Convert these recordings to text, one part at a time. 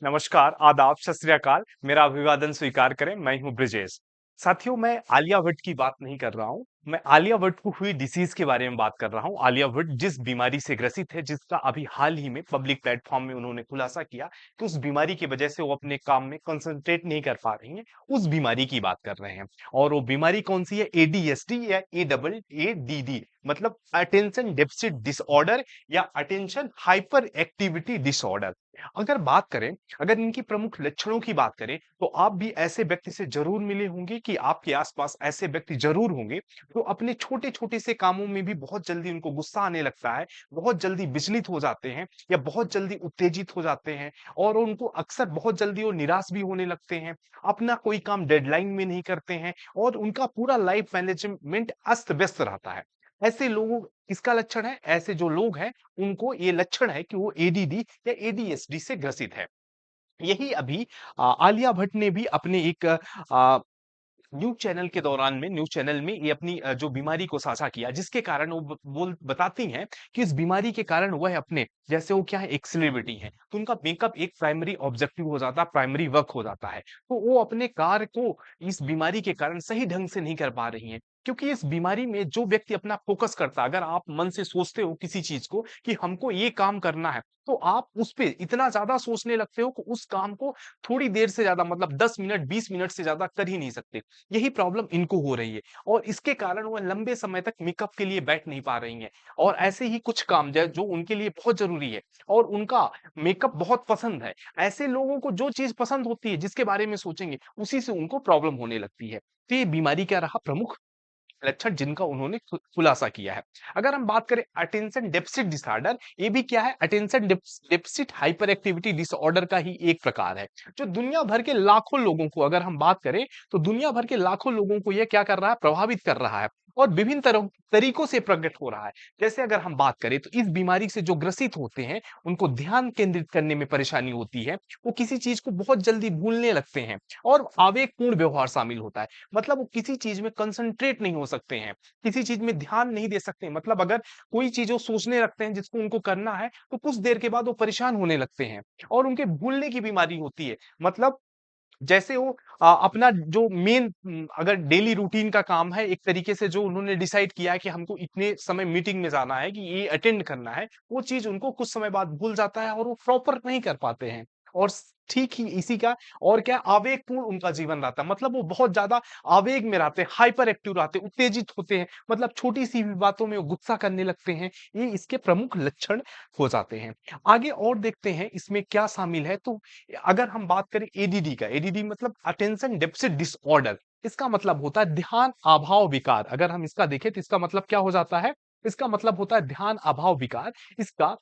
नमस्कार, आदाब, सत श्री अकाल। मेरा अभिवादन स्वीकार करें, मैं हूँ ब्रिजेश। साथियों, मैं आलिया भट्ट की बात नहीं कर रहा हूँ, मैं आलिया भट्ट को हुई डिसीज़ के बारे में बात कर रहा हूँ। आलिया भट्ट जिस बीमारी से ग्रसित है, जिसका अभी हाल ही में पब्लिक प्लेटफ़ॉर्म में उन्होंने खुलासा किया कि उस बीमारी की वजह से वो अपने काम में कंसंट्रेट नहीं कर पा रही हैं, उस बीमारी की बात कर रहे हैं। और वो बीमारी कौन-सी है? एडीएसडी या एडीडी मतलब अटेंशन डेफिसिट डिसऑर्डर या अटेंशन हाइपर एक्टिविटी डिसऑर्डर। अगर बात करें अगर इनकी प्रमुख लक्षणों की बात करें तो आप भी ऐसे व्यक्ति से जरूर मिले होंगे कि आपके आसपास ऐसे व्यक्ति जरूर होंगे जो अपने छोटे-छोटे से कामों में भी बहुत जल्दी उनको गुस्सा आने लगता है, बहुत जल्दी विचलित हो जाते हैं या बहुत जल्दी उत्तेजित हो जाते हैं और उनको अक्सर बहुत जल्दी वो निराश भी होने लगते हैं। अपना कोई काम डेडलाइन में नहीं करते हैं और उनका पूरा लाइफ मैनेजमेंट अस्त-व्यस्त रहता है। ऐसे लोगों किसका लक्षण है? ऐसे जो लोग हैं उनको ये लक्षण है कि वो एडीडी या एडीएसडी से ग्रसित है। यही अभी आलिया भट्ट ने भी अपने एक न्यूज़ चैनल के दौरान में न्यूज़ चैनल में ये अपनी जो बीमारी को साझा किया, जिसके कारण वो बोल बताती हैं कि इस बीमारी के कारण वह अपने जैसे वो क्या है एक सेलिब्रिटी हैं, तो उनका मेकअप एक प्राइमरी ऑब्जेक्टिव हो जाता है, प्राइमरी वर्क हो जाता है। तो वो अपने कार्य को इस बीमारी के कारण सही ढंग से नहीं कर पा रही हैं। क्योंकि इस बीमारी में जो व्यक्ति अपना फ़ोकस करता है, अगर आप मन से सोचते हो किसी चीज़ को कि हमको ये काम करना है, तो आप उस पे इतना ज़्यादा सोचने लगते हो कि उस काम को थोड़ी देर से ज़्यादा मतलब 10 मिनट, 20 मिनट से ज़्यादा कर ही नहीं सकते। यही प्रॉब्लम इनको हो रही है और इसके कारण वो लंबे समय तक मेकअप के लिए बैठ नहीं पा रही हैं और ऐसे ही कुछ काम जो उनके लिए बहुत ज़रूरी है और उनका मेकअप बहुत पसंद है। ऐसे लोगों को जो चीज़ पसंद होती है, जिसके बारे में सोचेंगे, उसी से उनको प्रॉब्लम होने लगती है। तो ये बीमारी क्या रहा प्रमुख लक्षण जिनका उन्होंने खुलासा किया है। अगर हम बात करें अटेंशन डेफिसिट डिसऑर्डर, ये भी क्या है? Attention deficit hyper activity disorder का ही एक प्रकार है, जो दुनिया भर के लाखों लोगों को अगर हम बात करें, तो दुनिया भर के लाखों लोगों को ये क्या कर रहा है? प्रभावित कर रहा है और विभिन्न तरीकों से प्रकट हो रहा है। जैसे अगर हम बात करें, तो इस बीमारी से जो ग्रसित होते हैं, उनको ध्यान केंद्रित करने में परेशानी होती है। वो किसी चीज़ को बहुत जल्दी भूलने लगते हैं और आवेगपूर्ण व्यवहार शामिल होता है। मतलब वो किसी चीज़ में कंसंट्रेट नहीं हो सकते हैं, किसी चीज़ में ध्यान नहीं दे सकते हैं। मतलब अगर कोई चीज़ वो सोचने लगते हैं जिसको उनको करना है, तो कुछ देर के बाद वो परेशान होने लगते हैं और उनके भूलने की बीमारी होती है। मतलब जैसे वो अपना जो मेन अगर डेली रूटीन का काम है, एक तरीके से जो उन्होंने डिसाइड किया है कि हमको इतने समय मीटिंग में जाना है, कि ये अटेंड करना है, वो चीज़ उनको कुछ समय बाद भूल जाता है और वो प्रॉपर नहीं कर पाते हैं। और ठीक ही इसी का और क्या आवेगपूर्ण उनका जीवन रहता है। मतलब वो बहुत ज़्यादा आवेग में रहते हैं, हाइपर एक्टिव रहते हैं, उत्तेजित होते हैं। मतलब छोटी-सी भी बातों में वो गुस्सा करने लगते हैं। ये इसके प्रमुख लक्षण हो जाते हैं। आगे और देखते हैं इसमें क्या शामिल है, तो अगर हम बात करें एडीडी का, एडीडी मतलब अटेंशन डेफिसिट डिसऑर्डर, इसका मतलब होता है ध्यान अभाव विकार। अगर हम इसका देखें तो इसका मतलब क्या हो जाता है? इसका मतलब होता है ध्यान अभाव विकार। इसका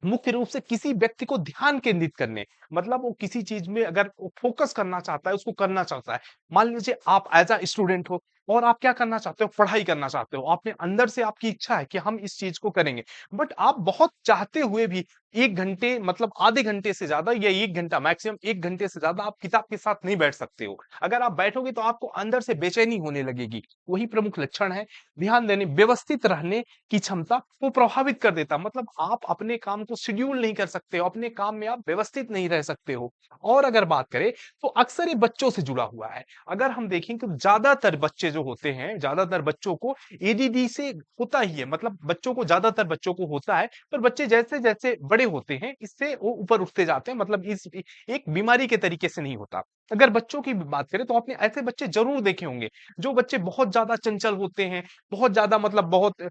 मुख्य रूप से किसी व्यक्ति को ध्यान केंद्रित करने मतलब वो किसी चीज में अगर वो फोकस करना चाहता है, उसको करना चाहता है। मान लीजिए आप एज़ अ स्टूडेंट हो और आप क्या करना चाहते हो? पढ़ाई करना चाहते हो। आपने अंदर से आपकी इच्छा है कि हम इस चीज को करेंगे। बट आप बहुत चाहते हुए भी 1 घंटे मतलब आधे घंटे से ज़्यादा या 1 घंटा मैक्सिमम 1 घंटे से ज़्यादा आप किताब के साथ नहीं बैठ सकते हो। अगर आप बैठोगे तो आपको अंदर से बेचैनी होने लगेगी। वही प्रमुख लक्षण है। ध्यान देने, व्यवस्थित रहने की क्षमता को प्रभावित कर देता है। मतलब आप अपने काम को शेड्यूल नहीं कर सकते हो, अपने काम में आप व्यवस्थित नहीं रह सकते हो। और अगर बात करें तो अक्सर ये बच्चों से जुड़ा हुआ है। अगर हम देखें तो ज़्यादातर बच्चे जो होते हैं, ज़्यादातर बच्चों को एडीडी से होता ही है। मतलब बच्चों को ज़्यादातर बच्चों को होता है, पर बच्चे जैसे-जैसे बड़े होते हैं, इससे वो ऊपर उठते जाते हैं। मतलब इस एक बीमारी के तरीके से नहीं होता। अगर बच्चों की बात करें तो आपने ऐसे बच्चे ज़रूर देखे होंगे, जो बच्चे बहुत ज़्यादा चंचल होते हैं, बहुत ज़्यादा मतलब बहुत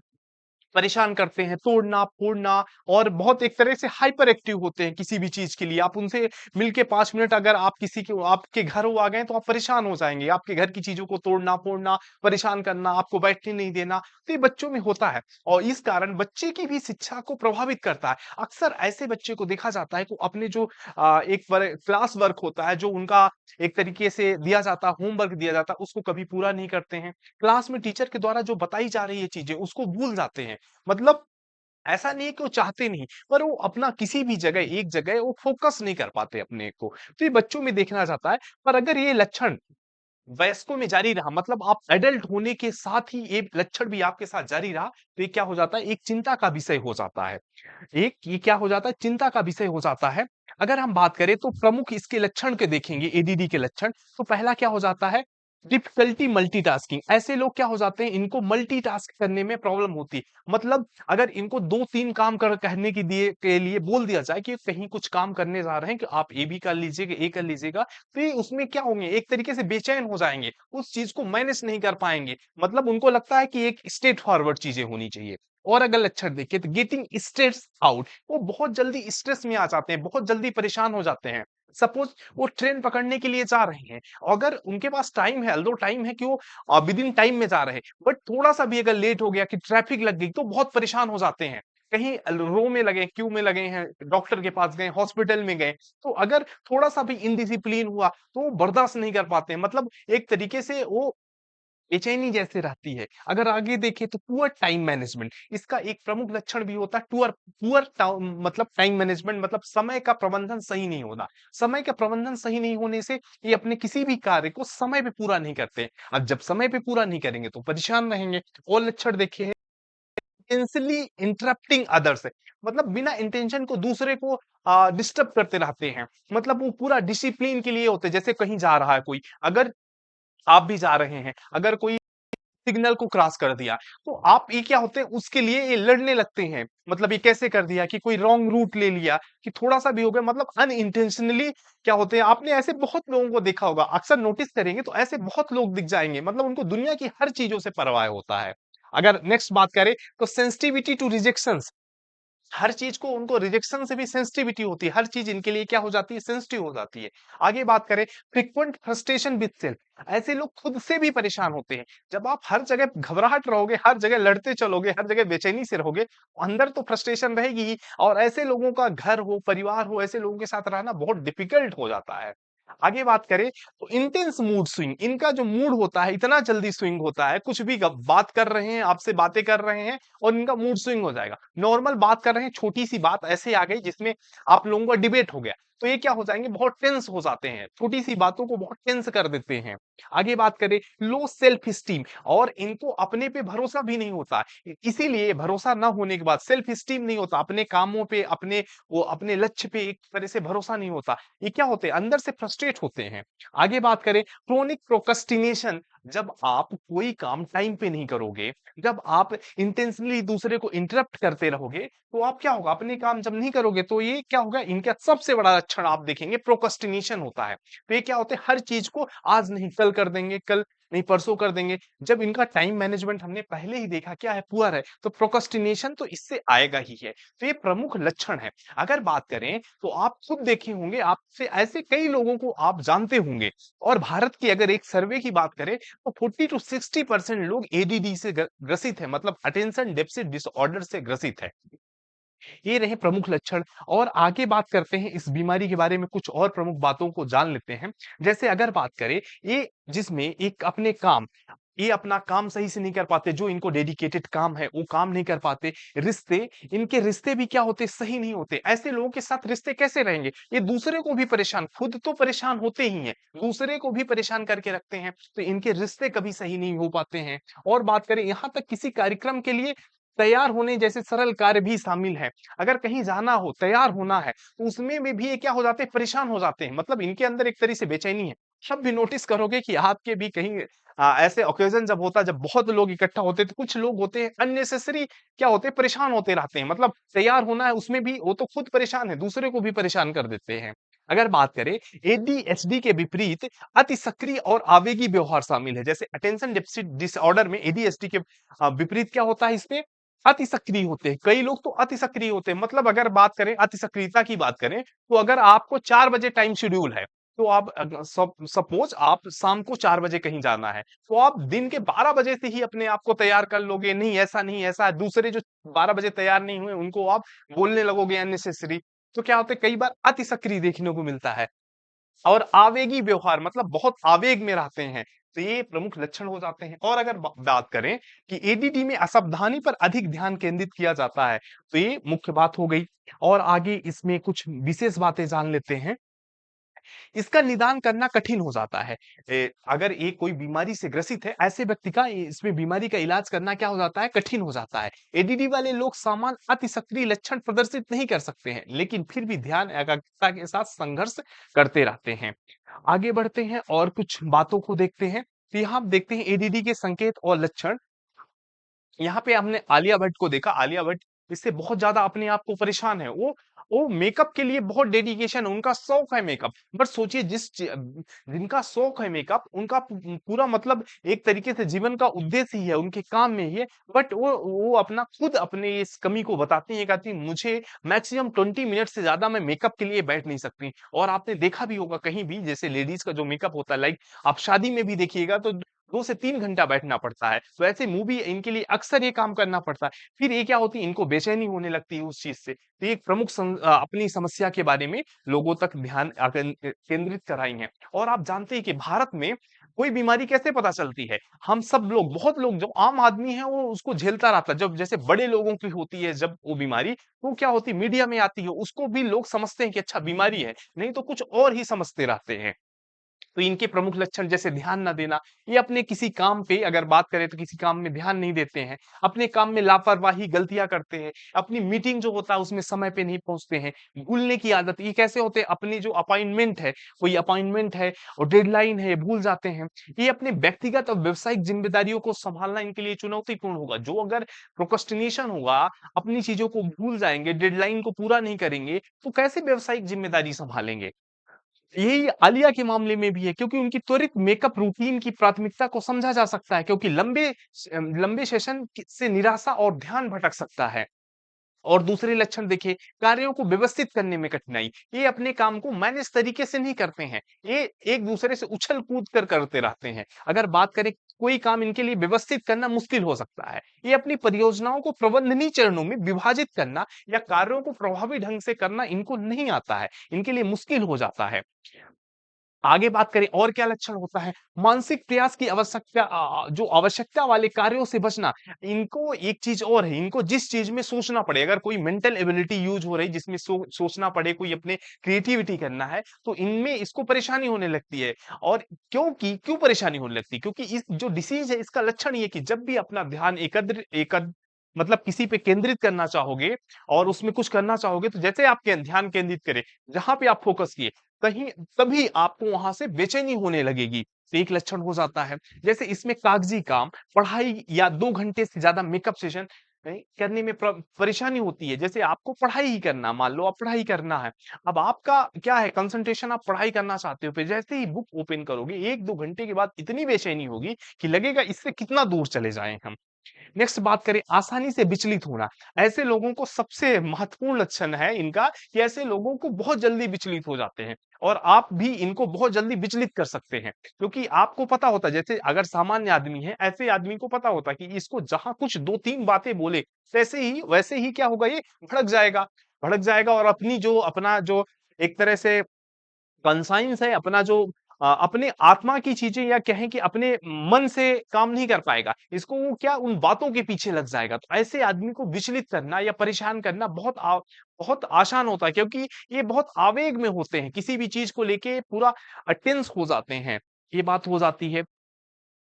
परेशान करते हैं, तोड़ना-फोड़ना और बहुत एक तरह से हाइपर एक्टिव होते हैं किसी भी चीज़ के लिए। आप उनसे मिलके 5 मिनट अगर आप किसी के आपके घर वो आ गए तो आप परेशान हो जाएँगे। आपके घर की चीज़ों को तोड़ना-फोड़ना, परेशान करना, आपको बैठने नहीं देना, तो ये बच्चों में होता है और इस कारण बच्चे की भी शिक्षा को प्रभावित करता है। अक्सर ऐसे बच्चे को देखा जाता है कि अपने जो एक क्लास वर्क होता है, जो उनका एक तरीके से दिया जाता है, होमवर्क दिया जाता है, उसको कभी पूरा नहीं करते हैं। क्लास में टीचर के द्वारा जो बताई जा रही है चीज़ें, उसको भूल जाते हैं। मतलब ऐसा नहीं है कि वो चाहते नहीं, पर वो अपना किसी भी जगह एक जगह वो फ़ोकस नहीं कर पाते अपने को। तो ये बच्चों में देखना जाता है, पर अगर ये लक्षण वयस्कों में जारी रहा, मतलब आप एडल्ट होने के साथ ही ये लक्षण भी आपके साथ जारी रहा, तो ये क्या हो जाता है, एक चिंता का विषय हो जाता है। एक ये क्या हो जाता है, चिंता का विषय हो जाता है। अगर हम बात करें तो प्रमुख इसके लक्षण के देखेंगे, एडीडी के लक्षण, तो पहला क्या हो जाता है, डिफिकल्टी मल्टीटास्किंग। ऐसे लोग क्या हो जाते हैं, इनको मल्टीटास्क करने में प्रॉब्लम होती है। मतलब अगर इनको 2-3 काम कर करने की दिए के लिए बोल दिया जाए कि कहीं कुछ काम करने जा रहे हैं कि आप ये भी कर लीजिएगा, ये कर लीजिएगा, तो ये उसमें क्या होंगे, एक तरीके से बेचैन हो जाएँगे, उस चीज़ को मैनेज नहीं कर पाएँगे। मतलब उनको लगता है कि एक स्ट्रेट फॉरवर्ड चीज़ें होनी चाहिए। और अगर लक्षण देखें तो गेटिंग स्ट्रेस आउट, वो बहुत जल्दी स्ट्रेस में आ जाते हैं, बहुत जल्दी परेशान हो जाते हैं। सपोज वो ट्रेन पकड़ने के लिए जा रहे हैं, अगर उनके पास टाइम है, although टाइम है कि वो विद इन टाइम में जा रहे हैं, बट थोड़ा-सा भी अगर लेट हो गया कि ट्रैफिक लग गई तो बहुत परेशान हो जाते हैं। कहीं रो में लगे, क्यू में लगे हैं, डॉक्टर के पास गए, हॉस्पिटल में गए, तो अगर थोड़ा-सा भी इनडिसिप्लिन हुआ तो वो बर्दाश्त नहीं कर पाते हैं। मतलब एक तरीके से वो बेचैनी जैसे रहती है। अगर आगे देखें तो पुअर टाइम मैनेजमेंट, इसका एक प्रमुख लक्षण भी होता है पुअर पुअर मतलब टाइम मैनेजमेंट, मतलब समय का प्रबंधन सही नहीं होना। समय का प्रबंधन सही नहीं होने से ये अपने किसी भी कार्य को समय पे पूरा नहीं करते। अब जब समय पे पूरा नहीं करेंगे तो परेशान रहेंगे। और लक्षण देखिए, इंटेंशनली इंटरप्टिंग अदर्स, मतलब बिना इंटेंशन को दूसरे को डिस्टर्ब करते रहते हैं। मतलब वो पूरा डिसिप्लिन के लिए होते हैं। जैसे कहीं जा रहा है कोई, अगर आप भी जा रहे हैं, अगर कोई सिग्नल को क्रॉस कर दिया, तो आप ये क्या होते हैं, उसके लिए ये लड़ने लगते हैं। मतलब ये कैसे कर दिया कि कोई रॉन्ग रूट ले लिया, कि थोड़ा-सा भी हो गया, मतलब अनइंटेंशनली क्या होते हैं, आपने ऐसे बहुत लोगों को देखा होगा, अक्सर नोटिस करेंगे तो ऐसे बहुत लोग दिख जाएँगे, मतलब उनको दुनिया की हर चीज़ों से परवाह होता है। अगर नेक्स्ट बात करें तो सेंसिटिविटी टू रिजेक्शंस, हर चीज को उनको रिजेक्शन से भी सेंसिटिविटी होती है, हर चीज इनके लिए क्या हो जाती है, सेंसिटिव हो जाती है। आगे बात करें, फ्रीक्वेंट फ्रस्ट्रेशन विद सेल्फ, ऐसे लोग खुद से भी परेशान होते हैं। जब आप हर जगह घबराहट रहोगे, हर जगह लड़ते चलोगे, हर जगह बेचैनी से रहोगे, अंदर तो फ्रस्ट्रेशन रहेगी ही, और ऐसे लोगों का घर हो, परिवार हो, ऐसे लोगों के साथ रहना बहुत डिफिकल्ट हो जाता है। आगे बात करें तो इंटेंस मूड स्विंग, इनका जो मूड होता है इतना जल्दी स्विंग होता है, कुछ भी बात कर रहे हैं, आपसे बातें कर रहे हैं और इनका मूड स्विंग हो जाएगा। नॉर्मल बात कर रहे हैं, छोटी सी बात ऐसे आ गई जिसमें आप लोगों का डिबेट हो गया, तो ये क्या हो जाएंगे, बहुत टेंस हो जाते हैं, छोटी सी बातों को बहुत टेंस कर देते हैं। आगे बात करें, लो सेल्फ स्टीम, और इनको अपने पे भरोसा भी नहीं होता, इसीलिए भरोसा ना होने के बाद सेल्फ स्टीम नहीं होता, अपने कामों पे, अपने वो अपने लक्ष्य पे एक तरह से भरोसा नहीं होता। ये क्या होते हैं, अंदर से फ्रस्ट्रेट होते हैं। आगे बात करें, क्रोनिक प्रोक्रेस्टिनेशन, जब आप कोई काम टाइम पे नहीं करोगे, जब आप इंटेंशनली दूसरे को इंटरप्ट करते रहोगे, तो आप क्या होगा, अपने काम जब नहीं करोगे तो ये क्या होगा, इनका सबसे बड़ा लक्षण आप देखेंगे प्रोक्रेस्टिनेशन होता है। तो ये क्या होता है, हर चीज को आज नहीं कल कर देंगे, कल नहीं परसों कर देंगे। जब इनका टाइम मैनेजमेंट हमने पहले ही देखा क्या है, पुअर है, तो प्रोक्रेस्टिनेशन तो इससे आएगा ही है। तो ये प्रमुख लक्षण है। अगर बात करें तो आप खुद देखे होंगे, आपसे ऐसे कई लोगों को आप जानते होंगे। और भारत की अगर एक सर्वे की बात करें तो 40 टू 60% लोग एडीडी से ग्रसित है, मतलब अटेंशन डेफिसिट डिसऑर्डर से ग्रसित है। ये रहे प्रमुख लक्षण। और आगे बात करते हैं इस बीमारी के बारे में, कुछ और प्रमुख बातों को जान लेते हैं। जैसे अगर बात करें, ये जिसमें एक अपने काम, ये अपना काम सही से नहीं कर पाते, जो इनको डेडिकेटेड काम है वो काम नहीं कर पाते। रिश्ते, इनके रिश्ते भी क्या होते, सही नहीं होते। ऐसे लोगों के साथ रिश्ते कैसे रहेंगे, ये दूसरे को भी परेशान, खुद तो परेशान होते ही हैं, दूसरे को भी परेशान करके रखते हैं, तो इनके रिश्ते कभी सही नहीं हो पाते हैं। और बात करें, यहाँ तक किसी कार्यक्रम के लिए तैयार होने जैसे सरल कार्य भी शामिल है। अगर कहीं जाना हो, तैयार होना है, तो उसमें में भी ये क्या हो जाते हैं, परेशान हो जाते हैं। मतलब इनके अंदर एक तरह से बेचैनी है। अब भी नोटिस करोगे कि आपके भी कहीं ऐसे ओकेजन जब होता है, जब बहुत लोग इकट्ठा होते हैं, तो कुछ लोग होते हैं अननेसेसरी क्या होते हैं, परेशान होते रहते हैं। मतलब तैयार होना है, उसमें भी वो तो खुद परेशान है, दूसरे को भी परेशान कर देते हैं। अगर बात करें, एडीएचडी के विपरीत अति सक्रिय और आवेगी व्यवहार शामिल है। जैसे अटेंशन डेफिसिट डिसऑर्डर में एडीएचडी के विपरीत क्या होता है, इसमें अति सक्रिय होते हैं। कई लोग तो अति सक्रिय होते हैं। मतलब अगर बात करें, अति सक्रियता की बात करें, तो अगर आपको 4 बजे टाइम शेड्यूल है, तो आप सपोज आप शाम को 4 बजे कहीं जाना है, तो आप दिन के 12 बजे से ही अपने आप को तैयार कर लोगे, नहीं ऐसा नहीं, ऐसा है। दूसरे जो 12 बजे तैयार नहीं हुए, उनको आप बोलने लगोगे अननेसेसरी। तो क्या होता है, कई बार अति सक्रिय देखने को मिलता है। और आवेगी व्यवहार, मतलब बहुत आवेग में रहते हैं, तो ये प्रमुख लक्षण हो जाते हैं। और अगर बात करें कि एडीडी में असावधानी पर अधिक ध्यान केंद्रित किया जाता है, तो ये मुख्य बात हो गई। और आगे इसमें कुछ विशेष बातें जान लेते हैं। इसका निदान करना कठिन हो जाता है। अगर एक कोई बीमारी से ग्रसित है, ऐसे व्यक्ति का इसमें बीमारी का इलाज करना क्या हो जाता है, कठिन हो जाता है। एडीडी वाले लोग सामान्य अति सक्रिय लक्षण प्रदर्शित नहीं कर सकते हैं, लेकिन फिर भी ध्यान एकाग्रता के साथ संघर्ष करते रहते हैं। आगे बढ़ते हैं और कुछ बातों को देखते हैं। तो यहाँ आप देखते हैं एडीडी के संकेत और लक्षण। यहाँ पे हमने आलिया भट्ट को देखा। आलिया भट्ट इससे बहुत ज्यादा अपने आप को परेशान है। वो मेकअप के लिए बहुत डेडिकेशन है, उनका शौक है मेकअप। बट सोचिए जिनका शौक है मेकअप, उनका पूरा मतलब एक तरीके से जीवन का उद्देश्य ही है, उनके काम में ही है। बट वो अपना खुद अपने इस कमी को बताती है, कहती है, मुझे मैक्सिमम 20 मिनट से ज्यादा मैं मेकअप के लिए बैठ नहीं सकती। और आपने देखा भी होगा कहीं भी, जैसे लेडीज का जो मेकअप होता है, लाइक आप शादी में भी देखिएगा तो 2 से 3 घंटा बैठना पड़ता है। तो ऐसे मूवी इनके लिए अक्सर ये काम करना पड़ता है। फिर ये क्या होती है, इनको बेचैनी होने लगती है उस चीज से। तो ये एक प्रमुख अपनी समस्या के बारे में लोगों तक ध्यान केंद्रित कराई है। और आप जानते हैं कि भारत में कोई बीमारी कैसे पता चलती है। हम सब लोग, बहुत लोग, जो आम आदमी है वो उसको झेलता रहता है। जब जैसे बड़े लोगों की होती है जब वो बीमारी, तो क्या होती है, मीडिया में आती है, उसको भी लोग समझते हैं कि अच्छा बीमारी है, नहीं तो कुछ और ही समझते रहते हैं। तो इनके प्रमुख लक्षण जैसे ध्यान ना देना, ये अपने किसी काम पे अगर बात करें तो किसी काम में ध्यान नहीं देते हैं, अपने काम में लापरवाही, गलतियां करते हैं, अपनी मीटिंग जो होता है उसमें समय पे नहीं पहुंचते हैं, भूलने की आदत। ये कैसे होते हैं, अपनी जो अपॉइंटमेंट है, कोई अपॉइंटमेंट है और डेडलाइन है, भूल जाते हैं। ये अपने व्यक्तिगत और व्यवसायिक जिम्मेदारियों को संभालना इनके लिए चुनौतीपूर्ण होगा। जो अगर प्रोक्रेस्टिनेशन होगा, अपनी चीजों को भूल जाएंगे, डेडलाइन को पूरा नहीं करेंगे, तो कैसे व्यवसायिक जिम्मेदारी संभालेंगे। यही आलिया के मामले में भी है, क्योंकि उनकी त्वरित मेकअप रूटीन की प्राथमिकता को समझा जा सकता है, क्योंकि लंबे सेशन से निराशा और ध्यान भटक सकता है। और दूसरे लक्षण देखिए, कार्यों को व्यवस्थित करने में कठिनाई। ये अपने काम को मैनेज तरीके से नहीं करते हैं, ये एक दूसरे से उछल कूद कर करते रहते हैं। अगर बात करें, कोई काम इनके लिए व्यवस्थित करना मुश्किल हो सकता है। ये अपनी परियोजनाओं को प्रबंधनीय चरणों में विभाजित करना या कार्यों को प्रभावी ढंग से करना इनको नहीं आता है, इनके लिए मुश्किल हो जाता है। आगे बात करें और क्या लक्षण होता है, मानसिक प्रयास की आवश्यकता, जो आवश्यकता वाले कार्यों से बचना। इनको एक चीज और है, इनको जिस चीज में सोचना पड़े, अगर कोई मेंटल एबिलिटी यूज हो रही जिसमें सोचना पड़े, कोई अपने क्रिएटिविटी करना है, तो इनमें इसको परेशानी होने लगती है। और क्यों परेशानी होने लगती है, क्योंकि इस जो डिसीज है इसका लक्षण ये है कि जब भी अपना ध्यान एकत्र एकत्र मतलब किसी पे केंद्रित करना चाहोगे और उसमें कुछ करना चाहोगे, तो जैसे आप ध्यान केंद्रित करें, जहां पे आप फोकस किए, कहीं तभी आपको वहां से बेचैनी होने लगेगी। तो एक लक्षण हो जाता है। जैसे इसमें कागजी काम, पढ़ाई या 2 घंटे से ज्यादा मेकअप सेशन करने में परेशानी होती है। जैसे आपको पढ़ाई ही करना, मान लो आप पढ़ाई करना है, अब आपका क्या है, कंसंट्रेशन, आप पढ़ाई करना चाहते हो, फिर जैसे ही बुक ओपन करोगे 1-2 घंटे के बाद इतनी बेचैनी होगी कि लगेगा इससे कितना दूर चले जाएं हम। नेक्स्ट बात करें, आसानी से विचलित होना। ऐसे लोगों को सबसे महत्वपूर्ण लक्षण है इनका कि ऐसे लोगों को बहुत जल्दी विचलित हो जाते हैं, और आप भी इनको बहुत जल्दी विचलित कर सकते हैं, क्योंकि आपको पता होता है, जैसे अगर सामान्य आदमी है, ऐसे आदमी को पता होता है कि इसको जहां कुछ 2-3 बातें बोले, वैसे ही क्या होगा, ये भड़क जाएगा और अपना जो एक तरह से कंसाइंस है, अपना जो अपने आत्मा की चीजें, या कहें कि अपने मन से काम नहीं कर पाएगा, इसको वो क्या उन बातों के पीछे लग जाएगा। तो ऐसे आदमी को विचलित करना या परेशान करना बहुत आसान होता है, क्योंकि ये बहुत आवेग में होते हैं, किसी भी चीज को लेके पूरा टेंस हो जाते हैं। ये बात हो जाती है।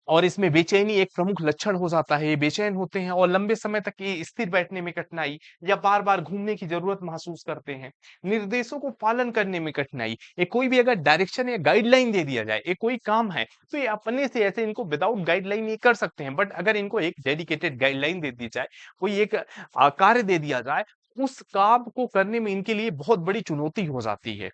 और इसमें बेचैनी एक प्रमुख लक्षण हो जाता है, ये बेचैन होते हैं और लंबे समय तक ये स्थिर बैठने में कठिनाई या बार-बार घूमने की ज़रूरत महसूस करते हैं। निर्देशों को पालन करने में कठिनाई, ये कोई भी अगर डायरेक्शन या गाइडलाइन दे दिया जाए, ये कोई काम है, तो ये अपने से ऐसे इनको विदाउट गाइडलाइन ये कर सकते हैं। बट अगर इनको एक डेडिकेटेड गाइडलाइन दे दी जाए, कोई एक कार्य दे दिया जाए, उस काम को करने में इनके लिए बहुत बड़ी चुनौती हो जाती है।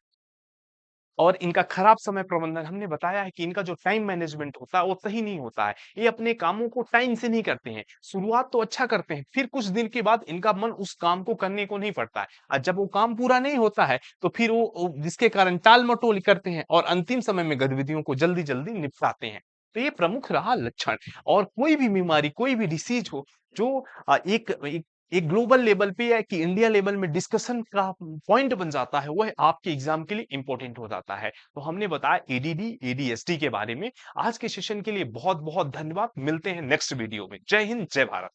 और इनका खराब समय प्रबंधन, हमने बताया है कि इनका जो टाइम मैनेजमेंट होता है वो सही नहीं होता है। ये अपने कामों को टाइम से नहीं करते हैं। शुरुआत तो अच्छा करते हैं, फिर कुछ दिन के बाद इनका मन उस काम को करने को नहीं पड़ता है। और जब वो काम पूरा नहीं होता है, तो फिर वो जिसके कारण टाल-मटोल करते हैं और अंतिम समय में गतिविधियों को जल्दी-जल्दी निपटाते हैं। तो ये प्रमुख रहा लक्षण। और कोई भी बीमारी, कोई भी डिसीज हो, जो एक ग्लोबल लेवल पे या कि इंडिया लेवल में डिस्कशन का पॉइंट बन जाता है, वो है आपके एग्जाम के लिए इंपॉर्टेंट हो जाता है। तो हमने बताया एडीडी एडीएसडी के बारे में। आज के सेशन के लिए बहुत बहुत धन्यवाद। मिलते हैं नेक्स्ट वीडियो में। जय हिंद, जय भारत।